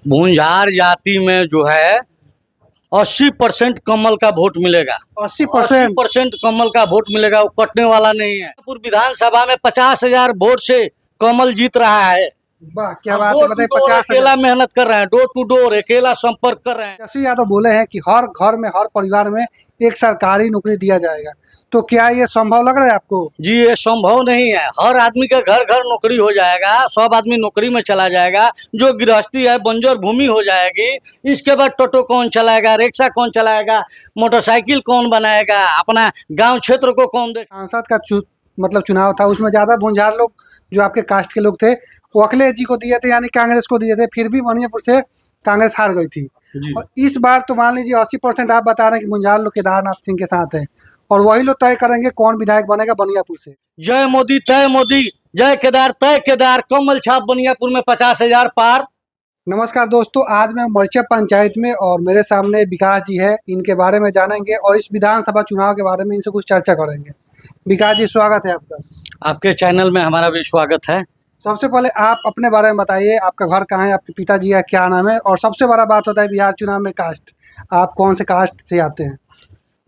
भूंजार जाति में जो है 80% कमल का वोट मिलेगा। 80% कमल का वोट मिलेगा, वो कटने वाला नहीं है। पूर्व विधानसभा में 50,000 वोट से कमल जीत रहा है। वाह क्या बात है। डोर टू बताइए डोर 50,000। अकेला मेहनत कर रहे हैं, डोर टू डोर अकेला संपर्क कर रहे हैं। तेजस्वी यादव बोले हैं कि हर घर में हर परिवार में एक सरकारी नौकरी दिया जाएगा, तो क्या ये संभव लग रहा है आपको? जी ये संभव नहीं है। हर आदमी के घर घर नौकरी हो जाएगा, सब आदमी नौकरी में चला जाएगा। जो गृहस्थी है बंजर भूमि हो जाएगी। इसके बाद टोटो कौन चलाएगा, रिक्शा कौन चलाएगा, मोटरसाइकिल कौन बनाएगा, अपना गांव क्षेत्र को कौन देख। सांसद का मतलब चुनाव था, उसमें ज्यादा भूंजार लोग जो आपके कास्ट के लोग थे वो अखिलेश जी को दिए थे, यानी कांग्रेस को दिए थे। फिर भी बनियापुर से कांग्रेस हार गई थी। और इस बार तो मान लीजिए 80% आप बता रहे हैं कि भूंजार लोग केदारनाथ सिंह के साथ है, और वही लोग तय करेंगे कौन विधायक बनेगा बनियापुर से। जय मोदी तय मोदी, जय केदार तय केदार, कमल छाप बनियापुर में 50,000 पार। नमस्कार दोस्तों, आज मैं मरचा पंचायत में और मेरे सामने विकास जी है। इनके बारे में जानेंगे और इस विधानसभा चुनाव के बारे में इनसे कुछ चर्चा करेंगे। विकास जी स्वागत है आपका। आपके चैनल में हमारा भी स्वागत है। सबसे पहले आप अपने बारे में बताइए, आपका घर कहाँ है, आपके पिताजी का क्या नाम है, और सबसे बड़ा बात होता है बिहार चुनाव में कास्ट, आप कौन से कास्ट से आते हैं?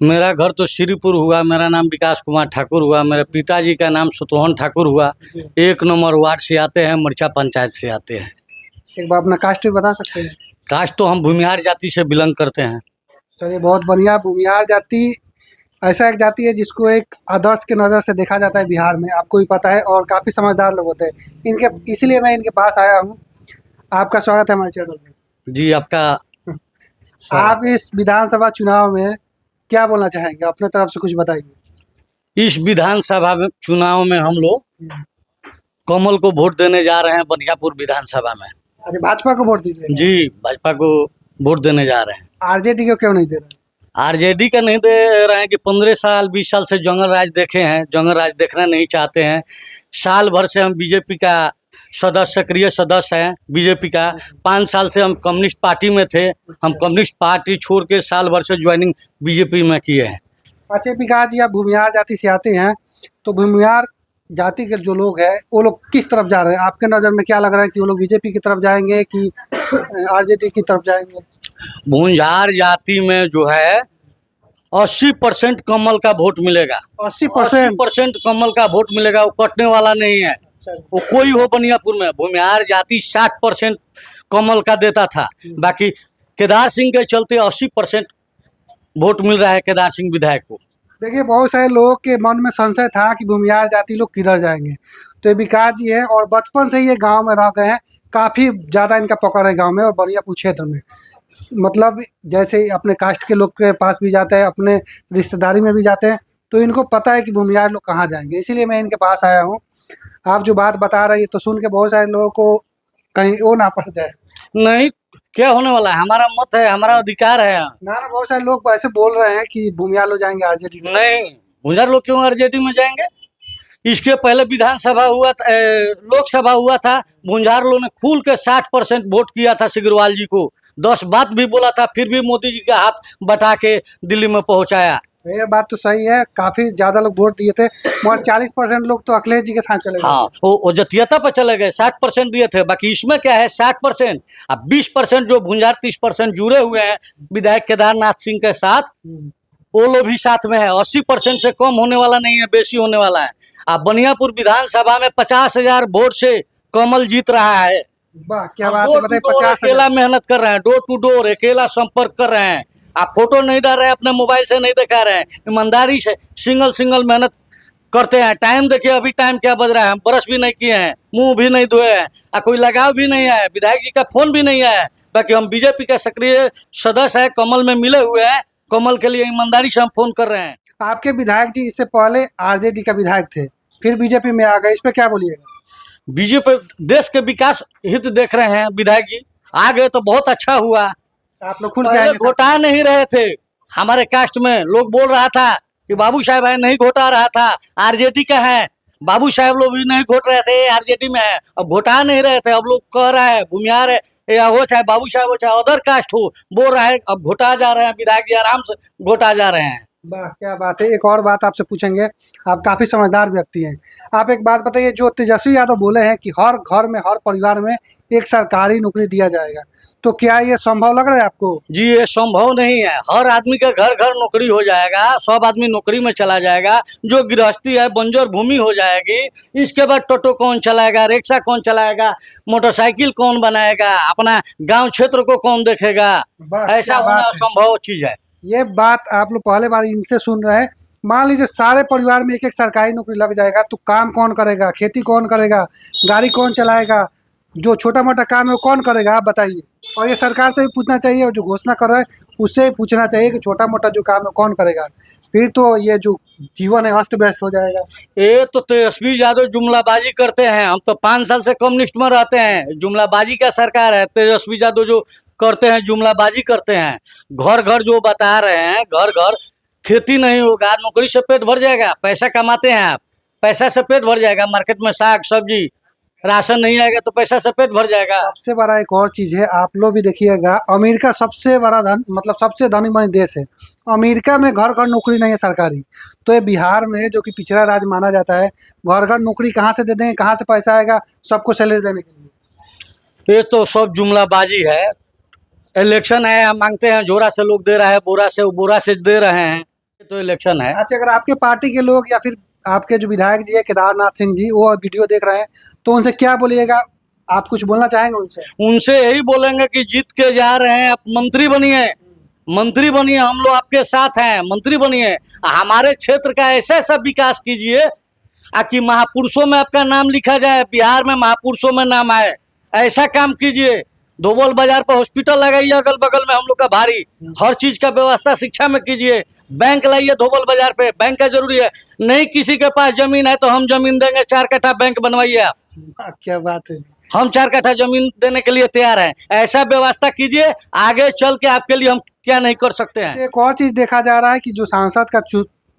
मेरा घर तो श्रीपुर हुआ, मेरा नाम विकास कुमार ठाकुर हुआ, मेरे पिताजी का नाम शत्रुघ्न ठाकुर हुआ। 1 नंबर वार्ड से आते हैं, मरचा पंचायत से आते हैं। एक बार अपना कास्ट भी बता सकते हैं? कास्ट तो हम भूमिहार जाति से बिलोंग करते हैं। चलिए बहुत बढ़िया। भूमिहार जाति ऐसा एक जाति है जिसको एक आदर्श के नज़र से देखा जाता है बिहार में, आपको भी पता है, और काफ़ी समझदार लोग होते हैं इनके, इसलिए मैं इनके पास आया हूँ। आपका स्वागत है हमारे चैनल में। जी आपका आप इस विधानसभा चुनाव में क्या बोलना चाहेंगे, अपने तरफ से कुछ बताइए। इस विधानसभा में चुनाव में हम लोग कमल को वोट देने जा रहे हैं बनियापुर विधानसभा में। अच्छा, भाजपा को वोट दीजिए? जी भाजपा को वोट देने जा रहे हैं। आरजेडी को क्यों नहीं दे रहे? आरजेडी का नहीं दे रहे हैं कि 15 साल 20 साल से जंगल राज देखे हैं, जंगल राज देखना नहीं चाहते हैं। साल भर से हम बीजेपी का सदस्य, सक्रिय सदस्य हैं बीजेपी का। 5 साल से हम कम्युनिस्ट पार्टी में थे, हम कम्युनिस्ट पार्टी छोड़ के साल भर से ज्वाइनिंग बीजेपी में किए हैं। अच्छा विकास जी, आप भूमिहार जाति से आते हैं, तो भूमिहार जाति के जो लोग हैं वो लोग किस तरफ जा रहे हैं? आपके नज़र में क्या लग रहा है कि वो लोग बीजेपी की तरफ जाएंगे कि आरजेडी की तरफ जाएंगे? भूंजार जाति में जो है 80% कमल का वोट मिलेगा। 80% कमल का वोट मिलेगा, वो कटने वाला नहीं है। वो कोई हो बनियापुर में। भूमिहार जाति 60% कमल का देता था, बाकी केदार सिंह के चलते 80% वोट मिल रहा है केदार सिंह विधायक को। देखिए, बहुत सारे लोगों के मन में संशय था कि भूमिहार जाति लोग किधर जाएंगे, तो ये विकास जी है और बचपन से ये गांव में रह गए हैं, काफ़ी ज़्यादा इनका पकड़ है गांव में और बनियापुर क्षेत्र में। मतलब जैसे अपने कास्ट के लोग के पास भी जाते हैं, अपने रिश्तेदारी में भी जाते हैं, तो इनको पता है कि भूमिहार लोग कहाँ जाएंगे, इसीलिए मैं इनके पास आया हूँ। आप जो बात बता रहे हैं तो सुन के बहुत सारे लोगों को कहीं वो ना पड़ जाए। नहीं, क्या होने वाला है, हमारा मत है, हमारा अधिकार है। ना बहुत सारे लोग ऐसे बोल रहे हैं कि भूमिहार लोग जाएंगे आरजेडी में। नहीं, भूंजार लोग क्यों आरजेडी में जाएंगे? इसके पहले विधानसभा हुआ था, लोकसभा हुआ था, भूंजार लोग ने खुल के 60% वोट किया था सिग्रीवाल जी को। 10 बात भी बोला था, फिर भी मोदी जी का हाथ बटा के दिल्ली में पहुंचाया। ये बात तो सही है, काफी ज्यादा लोग वोट दिए थे, मगर 40% लोग तो अखिलेश जी के साथ चले गए। हाँ, वो जतियता पर चले गए। 60% दिए थे, बाकी इसमें क्या है 60%। अब 20% जो भूंजार 30% जुड़े हुए हैं विधायक केदारनाथ सिंह के साथ, वो लोग भी साथ में है। 80% से कम होने वाला नहीं है, बेसी होने वाला है। अब बनियापुर विधानसभा में 50,000 वोट से कमल जीत रहा है। वाह क्या बात है। बताइए 50 अकेला मेहनत कर रहे हैं, डोर टू डोर अकेला संपर्क कर रहे हैं। आप फोटो नहीं डाल रहे हैं, अपने मोबाइल से नहीं दिखा रहे हैं, ईमानदारी से सिंगल मेहनत करते हैं। टाइम देखिए, अभी टाइम क्या बज रहा है, हम ब्रश भी नहीं किए हैं, मुंह भी नहीं धोए हैं, कोई लगाव भी नहीं है, विधायक जी का फोन भी नहीं है। बाकी हम बीजेपी का सक्रिय सदस्य है, कमल में मिले हुए हैं, कमल के लिए ईमानदारी से हम फोन कर रहे हैं। आपके विधायक जी इससे पहले आरजेडी का विधायक थे, फिर बीजेपी में आ गए, इस पे क्या बोलिएगा? बीजेपी देश के विकास हित देख रहे हैं, विधायक जी आ गए तो बहुत अच्छा हुआ। आप लोग खुल के आएंगे? घोटा नहीं रहे थे, हमारे कास्ट में लोग बोल रहा था कि बाबू साहब है, नहीं घोटा रहा था, आरजेडी का है। बाबू साहब लोग भी नहीं घोट रहे थे, आरजेडी में है। अब घोटा नहीं रहे थे, अब लोग कह रहा है भूमिहार है या हो चाहे बाबू साहब हो चाहे अदर कास्ट हो, बोल रहा है अब घोटा जा रहे हैं, विधायक जी आराम से घोटा जा रहे हैं। वाह क्या बात है। एक और बात आपसे पूछेंगे, आप काफ़ी समझदार व्यक्ति हैं। आप एक बात बताइए, जो तेजस्वी यादव बोले हैं कि हर घर में हर परिवार में एक सरकारी नौकरी दिया जाएगा, तो क्या ये संभव लग रहा है आपको? जी ये संभव नहीं है। हर आदमी के घर घर नौकरी हो जाएगा, सब आदमी नौकरी में चला जाएगा, जो गृहस्थी है बंजर भूमि हो जाएगी। इसके बाद टोटो कौन चलाएगा, रिक्शा कौन चलाएगा, मोटरसाइकिल कौन बनाएगा, अपना गांव क्षेत्र को कौन देखेगा? वाह, ऐसा क्या होना बात है। असंभव चीज है। ये बात आप लोग पहले बार इनसे सुन रहे हैं। मान लीजिए सारे परिवार में एक एक सरकारी नौकरी लग जाएगा, तो काम कौन करेगा, खेती कौन करेगा, गाड़ी कौन चलाएगा, जो छोटा मोटा काम है वो कौन करेगा, आप बताइए। और ये सरकार से भी पूछना चाहिए, और जो घोषणा कर रहा है उससे भी पूछना चाहिए कि छोटा मोटा जो काम है कौन करेगा। फिर तो ये जो जीवन है अस्त व्यस्त हो जाएगा। ये तो तेजस्वी यादव जुमलाबाजी करते हैं। हम तो 5 साल से कम्युनिस्ट में रहते हैं। जुमलाबाजी का सरकार है। तेजस्वी यादव जो करते हैं जुमलाबाजी करते हैं। घर घर जो बता रहे हैं, घर घर खेती नहीं होगा, नौकरी से पेट भर जाएगा। पैसा कमाते हैं आप, पैसा से पेट भर जाएगा। मार्केट में साग सब्जी राशन नहीं आएगा तो पैसा से पेट भर जाएगा। सबसे बड़ा एक और चीज़ है, आप लोग भी देखिएगा, अमेरिका सबसे बड़ा धन मतलब सबसे धनी मनी देश है। अमेरिका में घर घर नौकरी नहीं है सरकारी। तो ये बिहार में जो कि पिछड़ा राज्य माना जाता है, घर घर नौकरी कहाँ से दे देंगे, कहाँ से पैसा आएगा सबको सैलरी देने के लिए? ये तो सब जुमलाबाजी है। इलेक्शन है, हम मांगते हैं, झोरा से लोग दे रहा है, बोरा से बोरा से दे रहे हैं। ये तो इलेक्शन है। अच्छा, अगर आपके पार्टी के लोग या फिर आपके जो विधायक जी है केदारनाथ सिंह जी, वो वीडियो देख रहे हैं, तो उनसे क्या बोलिएगा? आप कुछ बोलना चाहेंगे उनसे? उनसे यही बोलेंगे कि जीत के जा रहे हैं, आप मंत्री बनिए, मंत्री बनिए, हम लोग आपके साथ हैं, मंत्री बनिए। हमारे क्षेत्र का ऐसा ऐसा विकास कीजिए कि महापुरुषों में आपका नाम लिखा जाए, बिहार में महापुरुषों में नाम आए। ऐसा काम कीजिए। धोबल बाजार पर हॉस्पिटल लगाइए, अगल बगल में हम लोग का भारी। हर चीज का व्यवस्था शिक्षा में कीजिए। बैंक लाइए धोबल बाजार पे, बैंक का जरूरी है। नहीं किसी के पास जमीन है तो हम जमीन देंगे, 4 कट्ठा बैंक बनवाइए आप। क्या बात है। हम 4 कट्ठा जमीन देने के लिए तैयार हैं। ऐसा व्यवस्था कीजिए, आगे चल के आपके लिए हम क्या नहीं कर सकते हैं। एक और चीज़ देखा जा रहा है कि जो सांसद का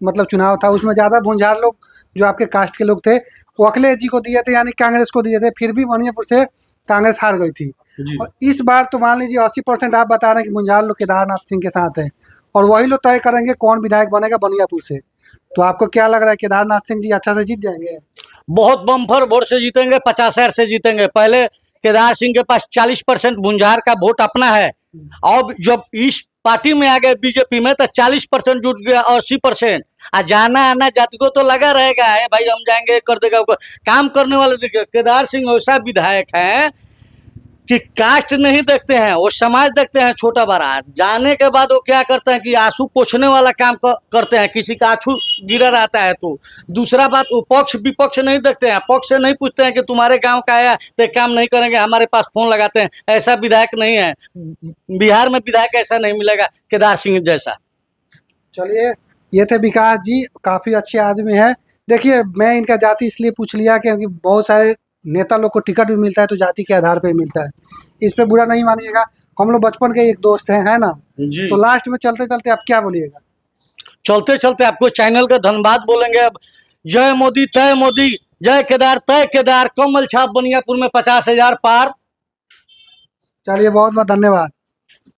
मतलब चुनाव था, उसमें ज़्यादा भूंजार लोग जो आपके कास्ट के लोग थे वो अखिलेश जी को दिए थे, यानी कांग्रेस को दिए थे। फिर भी बनियापुर से कांग्रेस हार गई थी। और इस बार तो मान लीजिए 80% आप बता रहे हैं कि भूंजार लोग केदारनाथ सिंह के साथ हैं, और वही लोग तय करेंगे कौन विधायक बनेगा बनियापुर से। तो आपको क्या लग रहा है, केदारनाथ सिंह जी अच्छा से जीत जाएंगे? बहुत बम्फर वोट से जीतेंगे, 50,000 से जीतेंगे। पहले केदार सिंह के पास 40% भुंजार का वोट अपना है। और जब इस पार्टी में आ गए बीजेपी में तो 40% जुट गया, 80%। जाना आना जाति को तो लगा रहेगा है भाई, हम जाएंगे कर देगा। काम करने वाले देखिए, केदार सिंह ऐसा विधायक है कि कास्ट नहीं देखते हैं, वो समाज देखते हैं, छोटा बड़ा। जाने के बाद वो क्या करते हैं कि आंसू पोंछने वाला काम करते हैं। किसी का आंसू गिरा रहता है तो दूसरा बात, वो पक्ष विपक्ष नहीं देखते हैं। पक्ष से नहीं पूछते हैं कि तुम्हारे गांव का आया तो काम नहीं करेंगे, हमारे पास फोन लगाते हैं। ऐसा विधायक नहीं है बिहार में। विधायक ऐसा नहीं मिलेगा केदार सिंह जैसा। चलिए, ये थे विकास जी, काफ़ी अच्छे आदमी हैं। देखिए, मैं इनका जाति इसलिए पूछ लिया क्योंकि बहुत सारे नेता लोग को टिकट भी मिलता है तो जाति के आधार पे मिलता है। इस पे बुरा नहीं मानिएगा, हम लोग बचपन के एक दोस्त हैं, है ना? जी। तो लास्ट में चलते चलते आप क्या बोलिएगा? चलते चलते आपको चैनल का धन्यवाद बोलेंगे। अब जय मोदी तय मोदी, जय केदार तय केदार, कमल छाप बनियापुर में 50,000 पार। चलिए, बहुत बहुत धन्यवाद।